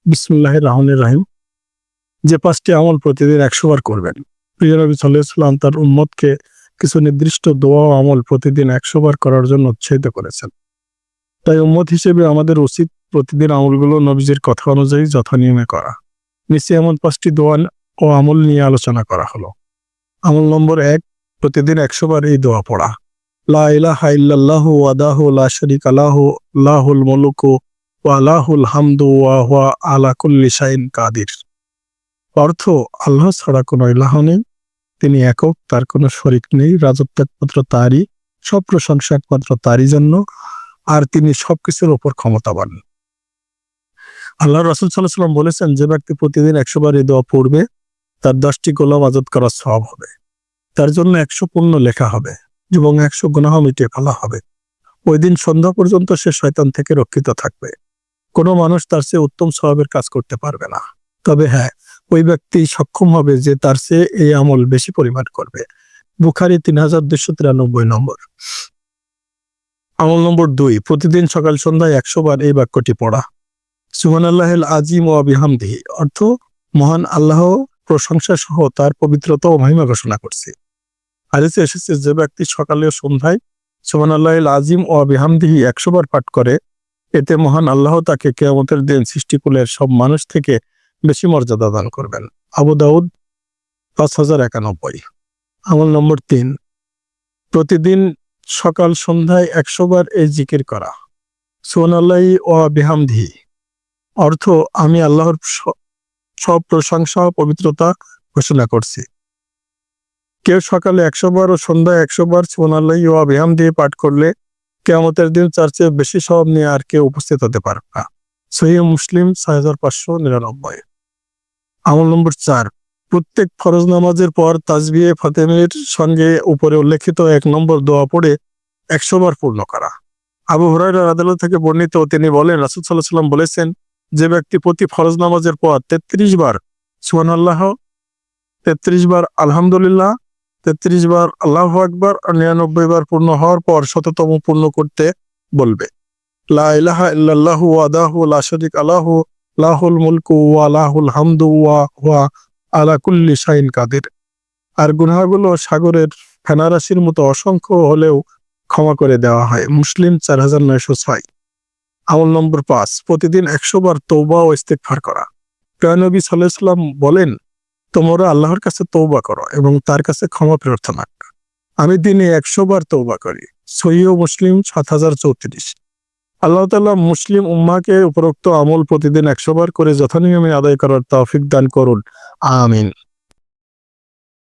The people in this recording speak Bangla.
বিসমিল্লাহির রহমানির রহিম। যে ৫টি আমল প্রতিদিন ১০০ বার করবেন। প্রিয় নবী সাল্লাল্লাহু আলাইহি ওয়াসাল্লাম তার উম্মতকে কিছু নির্দিষ্ট দোয়া ও আমল প্রতিদিন ১০০ বার করার জন্য উৎসাহিত করেছেন। তাই উম্মত হিসেবে আমাদের উচিত প্রতিদিন আমলগুলো নবীজির কথা অনুযায়ী যথানিয়মে করা। নিচে এমন ৫টি দোয়া ও আমল নিয়ে আলোচনা করা হলো। আমল নম্বর ১, প্রতিদিন ১০০ বার এই দোয়া পড়া। লা ইলাহা ইল্লাল্লাহু ওয়াহদাহু লা শারীকা লাহু লাহুল মুলকু ওয়া লাহুল হামদু ওয়া হুয়া আলা কুল্লি শাইইন কাদির। অর্থ, আল্লাহ ছাড়া কোনো ইলাহ নেই, তিনি একক, তার কোনো শরীক নেই, রাজত্ব একমাত্র তারই, সব প্রশংসা একমাত্র তারই জন্য, আর তিনি সবকিছুর উপর ক্ষমতাবান। আল্লাহ রাসূল সাল্লাল্লাহু আলাইহি ওয়াসাল্লাম বলেছেন, যে ব্যক্তি প্রতিদিন ১০০ বার এই দোয়া পড়বে তার ১০টি গোলাম আযাদ করার সওয়াব হবে, তার জন্য ১০০ পুণ্য লেখা হবে এবং ১০০ গুনাহ মিটিয়ে ফেলা হবে। ওই দিন সন্ধ্যা পর্যন্ত সে শয়তান থেকে রক্ষিত থাকবে। কোনো মানুষ তার চেয়ে উত্তম সওয়াবের কাজ করতে পারবে না। তবে হ্যাঁ, ওই ব্যক্তি সক্ষম হবে যে তার চেয়ে এই আমল বেশি পরিমাণ করবে। বুখারী ৩২৯৩ নম্বর। আমল নম্বর ২, প্রতিদিন সকাল সন্ধ্যায় ১০০ বার এই বাক্যটি পড়া। সুবহানাল্লাহিল আযীম ওয়া বিহামদিহি, অর্থ, মহান আল্লাহ প্রশংসা সহ তার পবিত্রতা ও মহিমা ঘোষণা করছে। হাদিসে এসেছে, যে ব্যক্তি সকালে ও সন্ধ্যায় সুবহানাল্লাহিল আযীম ওয়া বিহামদিহি ১০০ বার পাঠ করে, এতে মহান আল্লাহ তাকে কিয়ামতের দিন সৃষ্টিকুলের সব মানুষ থেকে বেশি মর্যাদা দান করবেন। আবু দাউদ ৫০৯১। আমল নম্বর ৩, প্রতিদিন সকাল সন্ধ্যায় ১০০ বার এই জিকির করা। সুবহানাল্লাহি ওয়া বিহামদিহি, অর্থ, আমি আল্লাহর সব প্রশংসা ও পবিত্রতা ঘোষণা করছি। কেউ সকালে ১০০ বার ও সন্ধ্যায় ১০০ বার সুবহানাল্লাহি ওয়া বিহামদিহি পাঠ করলে কিয়ামতের দিন তার চেয়ে বেশি সওয়াব নিয়ে আর কেউ উপস্থিত হতে পারবে না। সহিহ মুসলিম ৬৫৯৯। আমল নম্বর ৪, প্রত্যেক ফরজ নামাজের পর তাসবিহে ফাতেমের সঙ্গে উপরে উল্লেখিত ১ নম্বর দোয়া পড়ে ১০০ বার পূর্ণ করা। আবু হুরায়রা রাদিয়াল্লাহু থেকে বর্ণিত, তিনি বলেন, রাসূল সাল্লাল্লাহু আলাইহি ওয়াসাল্লাম বলেছেন, যে ব্যক্তি প্রতি ফরজ নামাজের পর ৩৩ বার সুবহানাল্লাহ, ৩৩ বার আলহামদুলিল্লাহ, ৩৩ বার আল্লাহু আকবার আর ৯৯ বার পূর্ণ হওয়ার পর শততম পূর্ণ করতে বলবে। লা ইলাহা ইল্লাল্লাহু ওয়াহদাহু লা শারীকা লাহু লাহুল মুলকু ওয়া লাহুল হামদু ওয়া হুয়া আলা কুল্লি শাইইন কাদির। আর গুনাহগুলো সাগরের ফেনারাশির মতো অসংখ্য হলেও ক্ষমা করে দেওয়া হয়। মুসলিম ৪৯০৬। আমল নম্বর ৫, প্রতিদিন ১০০ বার তওবা ও ইস্তিগফার করা। প্রিয় নবী সাল্লাল্লাহু আলাইহি ওয়াসাল্লাম বলেন, তোমরা আল্লাহর কাছে তওবা করো এবং তার কাছে ক্ষমা প্রার্থনা করো। আমি দিনে ১০০ বার তওবা করি। সহিহ মুসলিম ৭০৩৪। আল্লাহ তাআলা মুসলিম উম্মাহকে উপরোক্ত আমল প্রতিদিন ১০০ বার করে যথানিয়মে আদায় করার তৌফিক দান করুন। আমিন।